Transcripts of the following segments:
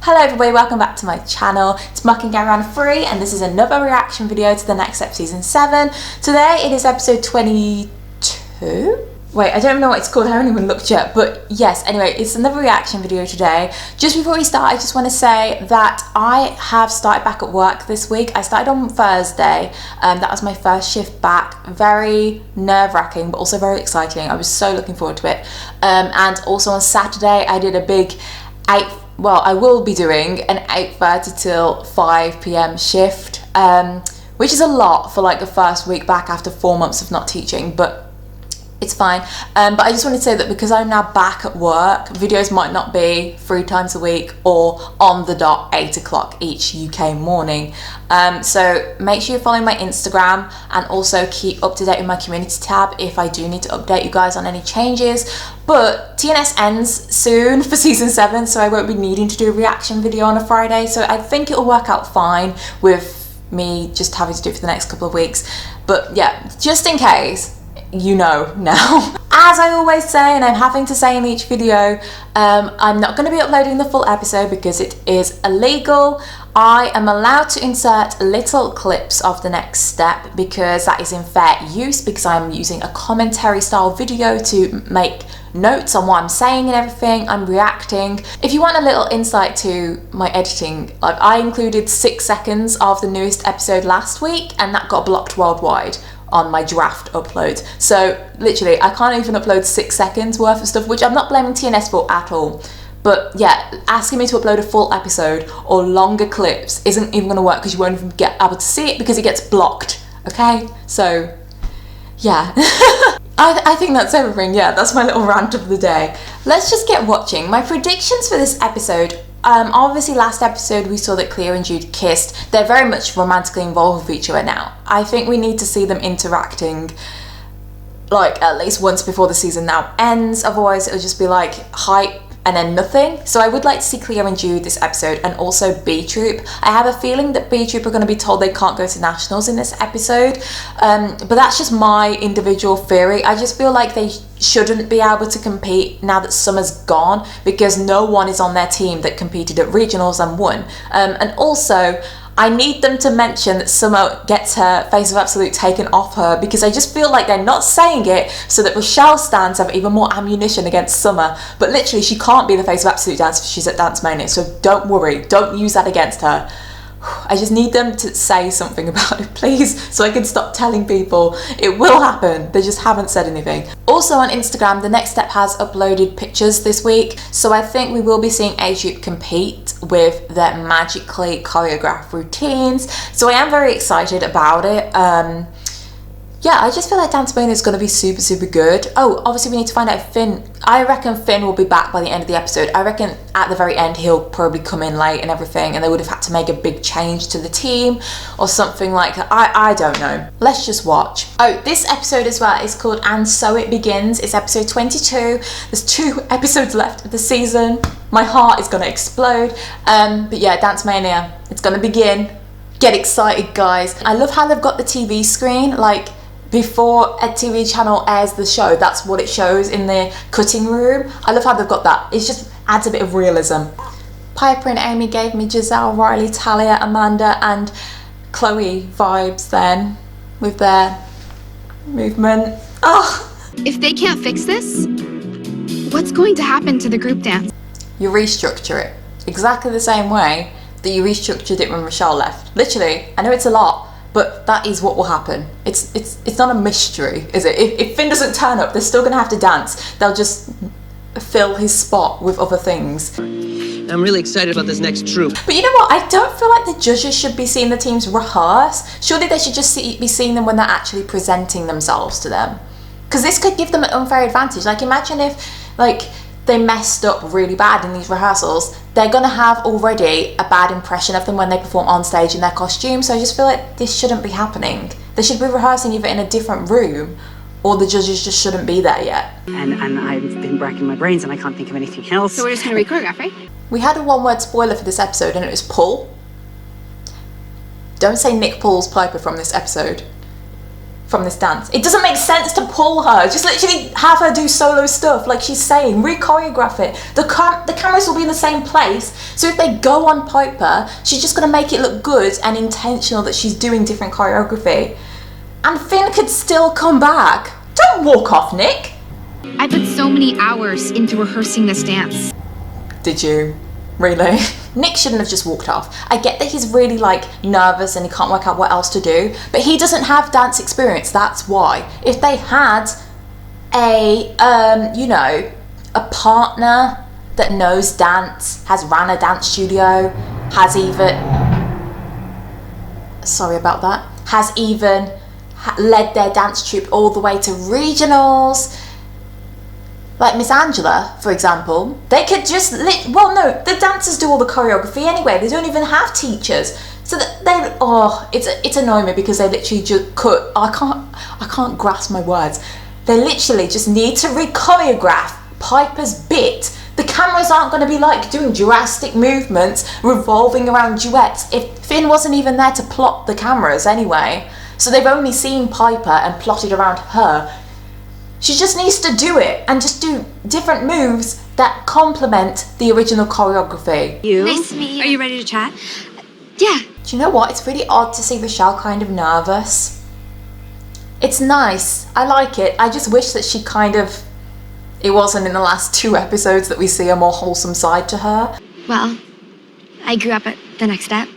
Hello everybody, welcome back to my channel. It's Mucking Around 3 and this is another reaction video to the next episode, season 7. Today it is episode 22? Wait, I don't even know what it's called, I haven't even looked yet, but yes, anyway, it's another reaction video today. Just before we start, I just want to say that I have started back at work this week. I started on Thursday, that was my first shift back. Very nerve-wracking, but also very exciting. I was so looking forward to it. And also on Saturday, I did a big I will be doing an 8:30 till 5 p.m. shift, which is a lot for like the first week back after 4 months of not teaching, but it's fine. But I just wanted to say that because I'm now back at work, videos might not be 3 times a week or on the dot 8 o'clock each UK morning. So make sure you're following my Instagram and also keep up to date with my community tab if I do need to update you guys on any changes. But TNS ends soon for season 7, so I won't be needing to do a reaction video on a Friday, so I think it'll work out fine with me just having to do it for the next couple of weeks. But yeah, just in case, you know now. As I always say, and I'm having to say in each video, I'm not going to be uploading the full episode because it is illegal. I am allowed to insert little clips of the next step because that is in fair use, because I'm using a commentary style video to make notes on what I'm saying and everything. I'm reacting. If you want a little insight to my editing, like I included 6 seconds of the newest episode last week and that got blocked worldwide on my draft upload. So literally I can't even upload 6 seconds worth of stuff, which I'm not blaming TNS for at all. But yeah, asking me to upload a full episode or longer clips isn't even going to work because you won't even get able to see it because it gets blocked. Okay, so yeah. I think that's everything. Yeah, that's my little rant of the day. Let's just get watching. My predictions for this episode, obviously last episode we saw that Cleo and Jude kissed. They're very much romantically involved with each other now. I think we need to see them interacting like at least once before the season now ends, otherwise it'll just be like hype and then nothing. So I would like to see Cleo and Jude this episode, and also B Troop. I have a feeling that B Troop are going to be told they can't go to nationals in this episode, but that's just my individual theory. I just feel like they shouldn't be able to compete now that Summer's gone, because no one is on their team that competed at regionals and won. And also I need them to mention that Summer gets her Face of Absolute taken off her, because I just feel like they're not saying it so that Rochelle stands have even more ammunition against Summer. But literally she can't be the Face of Absolute dance if she's at Dancemania, so don't worry, don't use that against her. I just need them to say something about it, please, so I can stop telling people it will happen. They just haven't said anything. Also on Instagram, The Next Step has uploaded pictures this week, so I think we will be seeing A Troop compete with their magically choreographed routines. So I am very excited about it. Yeah, I just feel like Dancemania is going to be super, super good. Oh, obviously we need to find out if Finn, I reckon Finn will be back by the end of the episode. I reckon at the very end he'll probably come in late and everything, and they would have had to make a big change to the team or something like that. I don't know. Let's just watch. Oh, this episode as well is called And So It Begins. It's episode 22. There's 2 episodes left of the season. My heart is going to explode. But yeah, Dancemania, it's going to begin. Get excited, guys. I love how they've got the TV screen, like, before a TV channel airs the show, that's what it shows in the cutting room. I love how they've got that. It just adds a bit of realism. Piper and Amy gave me Giselle, Riley, Talia, Amanda and Chloe vibes then, with their movement. Oh. If they can't fix this, what's going to happen to the group dance? You restructure it exactly the same way that you restructured it when Rochelle left. Literally, I know it's a lot, but that is what will happen. It's not a mystery, is it? If Finn doesn't turn up, they're still gonna have to dance. They'll just fill his spot with other things. I'm really excited about this next troop. But you know what? I don't feel like the judges should be seeing the teams rehearse. Surely they should just be seeing them when they're actually presenting themselves to them. Because this could give them an unfair advantage. Like imagine if like they messed up really bad in these rehearsals, they're gonna have already a bad impression of them when they perform on stage in their costume. So I just feel like this shouldn't be happening. They should be rehearsing either in a different room, or the judges just shouldn't be there yet. And I've been racking my brains and I can't think of anything else. So we're just gonna re-choreograph, right? We had a 1-word spoiler for this episode and it was pull. Don't say Nick pulls Piper from this episode. from this dance. It doesn't make sense to pull her. Just literally have her do solo stuff like she's saying. Re-choreograph it. The cameras will be in the same place. So if they go on Piper, she's just going to make it look good and intentional that she's doing different choreography. And Finn could still come back. Don't walk off, Nick. I put so many hours into rehearsing this dance. Did you? Really? Nick shouldn't have just walked off. I get that he's really like nervous and he can't work out what else to do, but he doesn't have dance experience, that's why. If they had a, you know, a partner that knows dance, has ran a dance studio, has even, sorry about that, has even led their dance troupe all the way to regionals, like Miss Angela, for example, they could just, well no, the dancers do all the choreography anyway, they don't even have teachers. So that they, oh, it's annoying me because they literally just cut, I can't grasp my words. They literally just need to re-choreograph Piper's bit. The cameras aren't going to be like doing drastic movements, revolving around duets, if Finn wasn't even there to plot the cameras anyway. So they've only seen Piper and plotted around her. She just needs to do it and just do different moves that complement the original choreography. Nice to meet you. Are you ready to chat? Yeah. Do you know what? It's really odd to see Rochelle kind of nervous. It's nice. I like it. I just wish that she kind of... It wasn't in the last 2 episodes that we see a more wholesome side to her. Well, I grew up at the next step.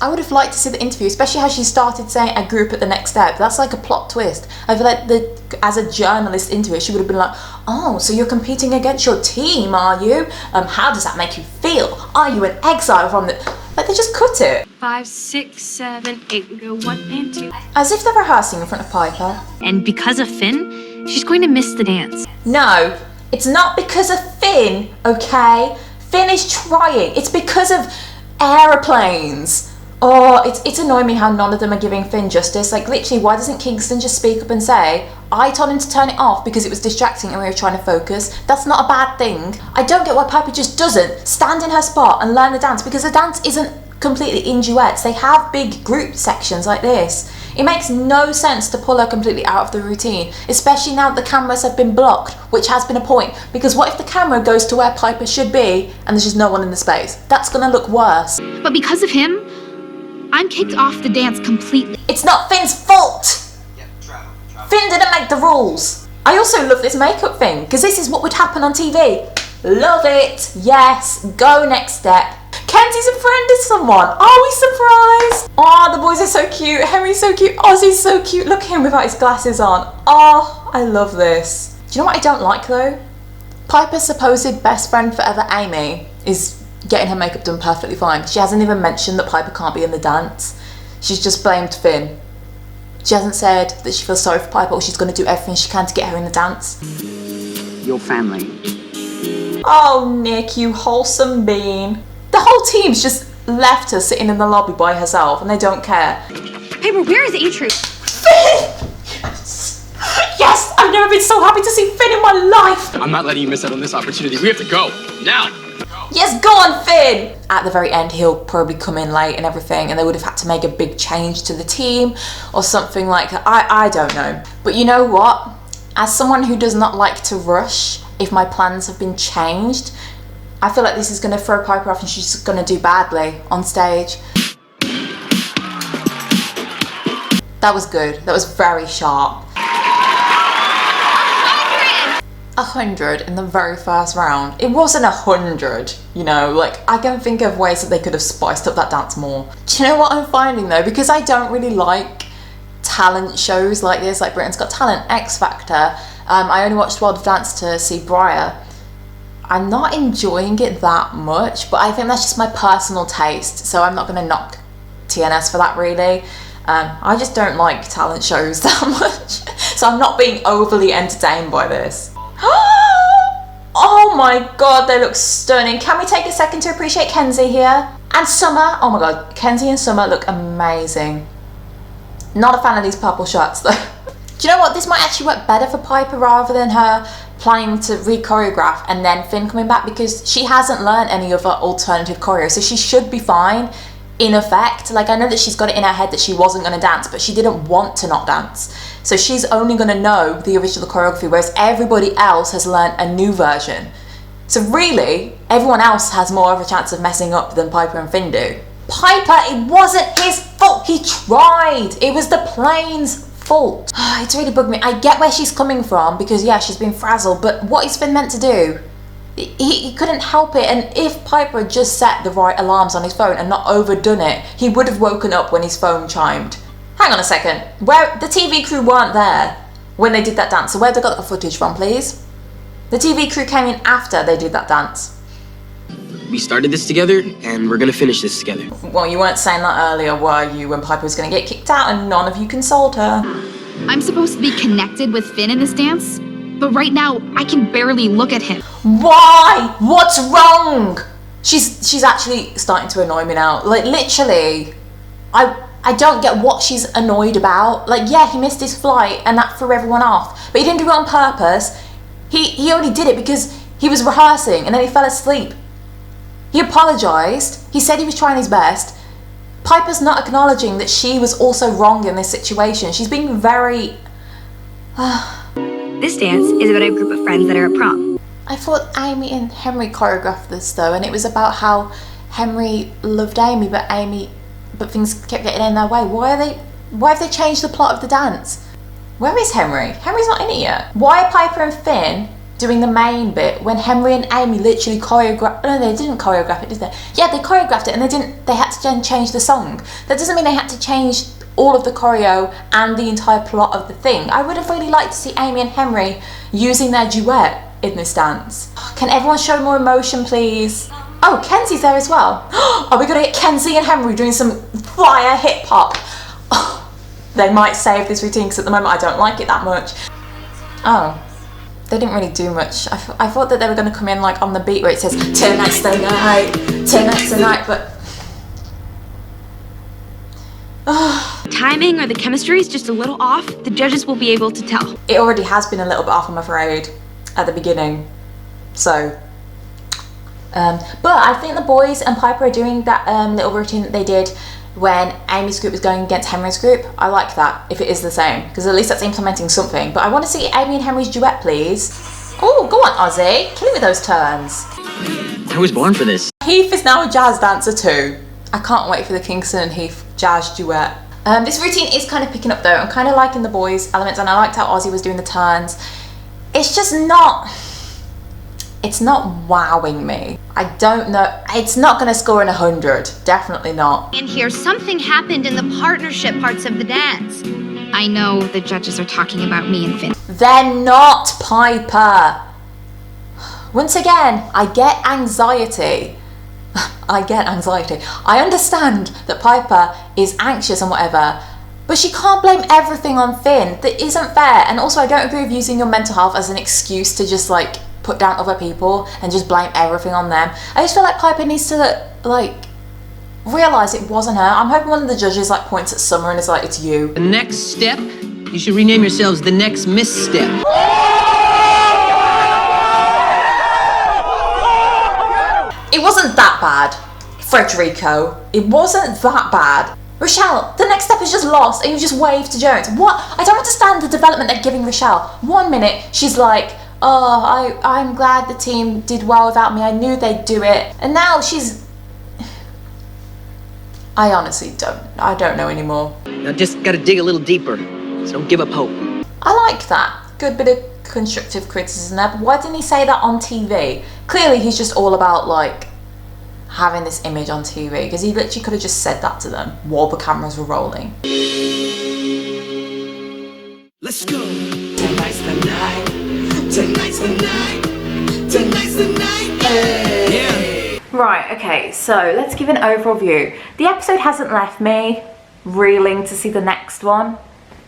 I would have liked to see the interview, especially how she started saying, I grew up at the next step. That's like a plot twist. I feel like as a journalist interview, she would have been like, oh, so you're competing against your team, are you? How does that make you feel? Are you an exile from the... Like, they just cut it. 5, 6, 7, 8, go 1 and 2. As if they're rehearsing in front of Piper. And because of Finn, she's going to miss the dance. No, it's not because of Finn, okay? Finn is trying. It's because of aeroplanes. Oh, it's annoying me how none of them are giving Finn justice. Like, literally, why doesn't Kingston just speak up and say, I told him to turn it off because it was distracting and we were trying to focus? That's not a bad thing. I don't get why Piper just doesn't stand in her spot and learn the dance, because the dance isn't completely in duets. They have big group sections like this. It makes no sense to pull her completely out of the routine, especially now that the cameras have been blocked, which has been a point. Because what if the camera goes to where Piper should be and there's just no one in the space? That's gonna look worse. But because of him, I'm kicked off the dance completely. It's not Finn's fault! Finn didn't make the rules. I also love this makeup thing, because this is what would happen on TV. Love it. Yes. Go next step. Kenzie's a friend of someone. Are we surprised? Oh, the boys are so cute. Henry's so cute. Ozzy's so cute. Look at him without his glasses on. Oh, I love this. Do you know what I don't like though? Piper's supposed best friend forever, Amy, is getting her makeup done perfectly fine. She hasn't even mentioned that Piper can't be in the dance. She's just blamed Finn. She hasn't said that she feels sorry for Piper or she's going to do everything she can to get her in the dance. Your family. Oh, Nick, you wholesome bean. The whole team's just left her sitting in the lobby by herself and they don't care. Piper, where is A-Troop? Finn! Yes! Yes! I've never been so happy to see Finn in my life! I'm not letting you miss out on this opportunity. We have to go. Now! Yes, go on, Finn! At the very end, he'll probably come in late and everything, and they would have had to make a big change to the team or something like that. I don't know. But you know what? As someone who does not like to rush, if my plans have been changed, I feel like this is going to throw Piper off and she's going to do badly on stage. That was good. That was very sharp. 100 in the very first round. It wasn't 100, you know, like I can think of ways that they could have spiced up that dance more. Do you know what I'm finding though? Because I don't really like talent shows like this, like Britain's Got Talent, X Factor. I only watched World of Dance to see Briar. I'm not enjoying it that much, but I think that's just my personal taste, so I'm not going to knock TNS for that really. I just don't like talent shows that much, so I'm not being overly entertained by this. Oh my god, they look stunning. Can we take a second to appreciate Kenzie here? And Summer, oh my god, Kenzie and Summer look amazing. Not a fan of these purple shirts though. Do you know what, this might actually work better for Piper rather than her planning to re-choreograph and then Finn coming back, because she hasn't learned any other alternative choreo, so she should be fine. in effect. Like, I know that she's got it in her head that she wasn't going to dance, but she didn't want to not dance. So she's only going to know the original choreography, whereas everybody else has learned a new version. So really, everyone else has more of a chance of messing up than Piper and Finn do. Piper, it wasn't his fault. He tried. It was the plane's fault. It's really bugged me. I get where she's coming from because, yeah, she's been frazzled, but what is Finn meant to do? He couldn't help it, and if Piper had just set the right alarms on his phone and not overdone it, he would have woken up when his phone chimed. Hang on a second, where the TV crew weren't there when they did that dance, so where'd they got the footage from, please? The TV crew came in after they did that dance. We started this together, and we're gonna finish this together. Well, you weren't saying that earlier, were you, when Piper was gonna get kicked out and none of you consoled her? I'm supposed to be connected with Finn in this dance, but right now I can barely look at him. Why? What's wrong? She's actually starting to annoy me now. Like, literally, I don't get what she's annoyed about. Like, yeah, he missed his flight and that threw everyone off, but he didn't do it on purpose. He only did it because he was rehearsing and then he fell asleep. He apologised. He said he was trying his best. Piper's not acknowledging that she was also wrong in this situation. She's being very... This dance is about a group of friends that are at prom. I thought Amy and Henry choreographed this though, and it was about how Henry loved Amy, but things kept getting in their way. Why have they changed the plot of the dance? Where is Henry? Henry's not in it yet. Why are Piper and Finn doing the main bit when Henry and Amy literally choreographed? No, they didn't choreograph it, did they? Yeah, they choreographed it, and they had to then change the song. That doesn't mean they had to change all of the choreo and the entire plot of the thing. I would have really liked to see Amy and Henry using their duet in this dance. Can everyone show more emotion, please? Oh, Kenzie's there as well. Are we gonna get Kenzie and Henry doing some fire hip hop? Oh, they might save this routine because at the moment I don't like it that much. Oh, they didn't really do much. I thought that they were gonna come in like on the beat where it says tonight's the night, tonight's the night, but Timing or the chemistry is just a little off. The judges will be able to tell. it already has been a little bit off, I'm afraid, at the beginning. So, but I think the boys and Piper are doing that little routine that they did when Amy's group was going against Henry's group. I like that, if it is the same, because at least that's implementing something. But I want to see Amy and Henry's duet, please. Oh, go on, Ozzy. Kill it with those turns. I was born for this. Heath is now a jazz dancer too. I can't wait for the Kingston and Heath jazz duet. This routine is kind of picking up though. I'm kind of liking the boys' elements, and I liked how Ozzy was doing the turns. It's just not... It's not wowing me. I don't know. It's not going to score in 100. Definitely not. And here, something happened in the partnership parts of the dance. I know the judges are talking about me and Finn. They're not, Piper. Once again, I get anxiety. I get anxiety. I understand that Piper is anxious and whatever, but she can't blame everything on Finn. That isn't fair. And also, I don't agree with using your mental health as an excuse to just like put down other people and just blame everything on them. I just feel like Piper needs to like realise it wasn't her. I'm hoping one of the judges like points at Summer and is like, it's you. The next step, you should rename yourselves the next misstep. It wasn't that bad, Frederico. It wasn't that bad. Rochelle, the next step is just lost and you just waved to Jones. What? I don't understand the development they're giving Rochelle. 1 minute, she's like, oh, I'm glad the team did well without me. I knew they'd do it. And now she's... I honestly don't know anymore. Now just gotta dig a little deeper, so don't give up hope. I like that. Good bit of constructive criticism there, but why didn't he say that on TV? Clearly he's just all about like having this image on TV, because he literally could have just said that to them while the cameras were rolling. Let's go. Tonight's the night. Tonight's the night. Tonight's the night. Hey. Yeah. Right, okay, so let's give an overview. The episode hasn't left me reeling to see the next one.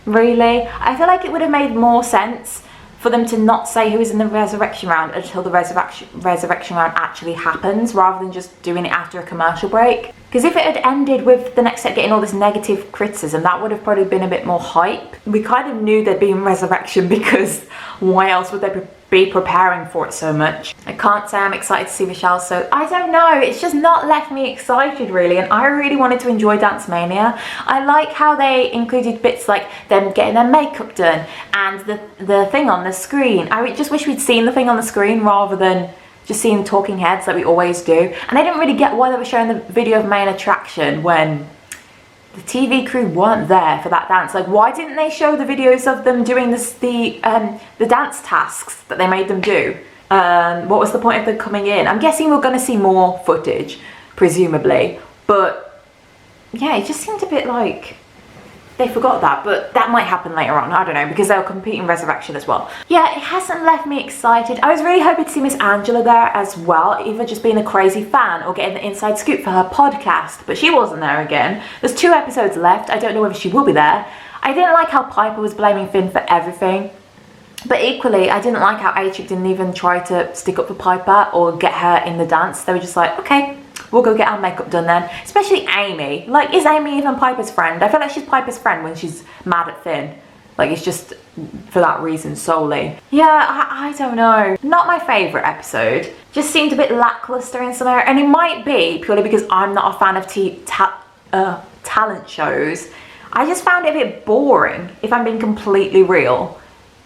Really? I feel like it would have made more sense for them to not say who is in the resurrection round until the resurrection round actually happens, rather than just doing it after a commercial break. Because if it had ended with the next step getting all this negative criticism, that would have probably been a bit more hype. We kind of knew there'd be a resurrection, because why else would they be preparing for it so much. I can't say I'm excited to see Michelle, so I don't know, it's just not left me excited really, and I really wanted to enjoy Dancemania. I like how they included bits like them getting their makeup done and the thing on the screen. I just wish we'd seen the thing on the screen rather than just seeing talking heads like we always do. And I didn't really get why they were showing the video of main attraction when the TV crew weren't there for that dance. Like, why didn't they show the videos of them doing the dance tasks that they made them do? What was the point of them coming in? I'm guessing we're going to see more footage, presumably. But yeah, it just seemed a bit like they forgot that, but that might happen later on, I don't know, because they'll compete in Resurrection as well. Yeah, it hasn't left me excited. I was really hoping to see Miss Angela there as well, either just being a crazy fan or getting the inside scoop for her podcast, but she wasn't there again. There's 2 episodes left. I don't know whether she will be there. I didn't like how Piper was blaming Finn for everything, but equally, I didn't like how A-Chick didn't even try to stick up for Piper or get her in the dance. They were just like, okay, we'll go get our makeup done then. Especially Amy. Like, is Amy even Piper's friend? I feel like she's Piper's friend when she's mad at Finn. Like, it's just for that reason solely. Yeah, I don't know. Not my favourite episode. Just seemed a bit lackluster in some area. And it might be purely because I'm not a fan of talent shows. I just found it a bit boring, if I'm being completely real.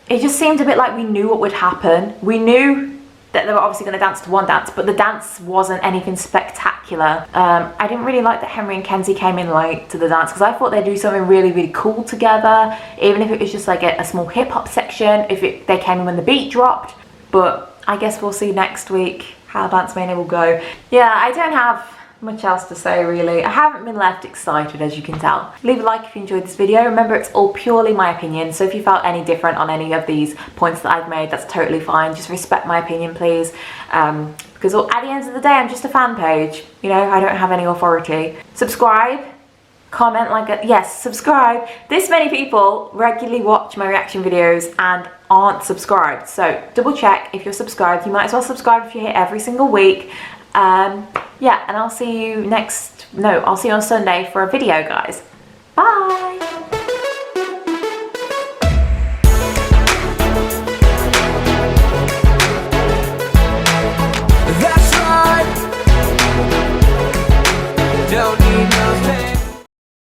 It just seemed a bit like we knew what would happen. We knew that they were obviously going to dance to one dance, but the dance wasn't anything spectacular. I didn't really like that Henry and Kenzie came in late to the dance, because I thought they'd do something really, really cool together, even if it was just like a small hip-hop section, if they came in when the beat dropped. But I guess we'll see next week how Dancemania will go. Yeah, I don't have much else to say really. I haven't been left excited, as you can tell. Leave a like if you enjoyed this video. Remember, it's all purely my opinion, so if you felt any different on any of these points that I've made, that's totally fine. Just respect my opinion, please, because at the end of the day, I'm just a fan page, you know. I don't have any authority. Subscribe, comment, like yes, subscribe. This many people regularly watch my reaction videos and aren't subscribed, so double check if you're subscribed. You might as well subscribe if you're here every single week. Yeah, and I'll see you I'll see you on Sunday for a video, guys. Bye! That's right. Don't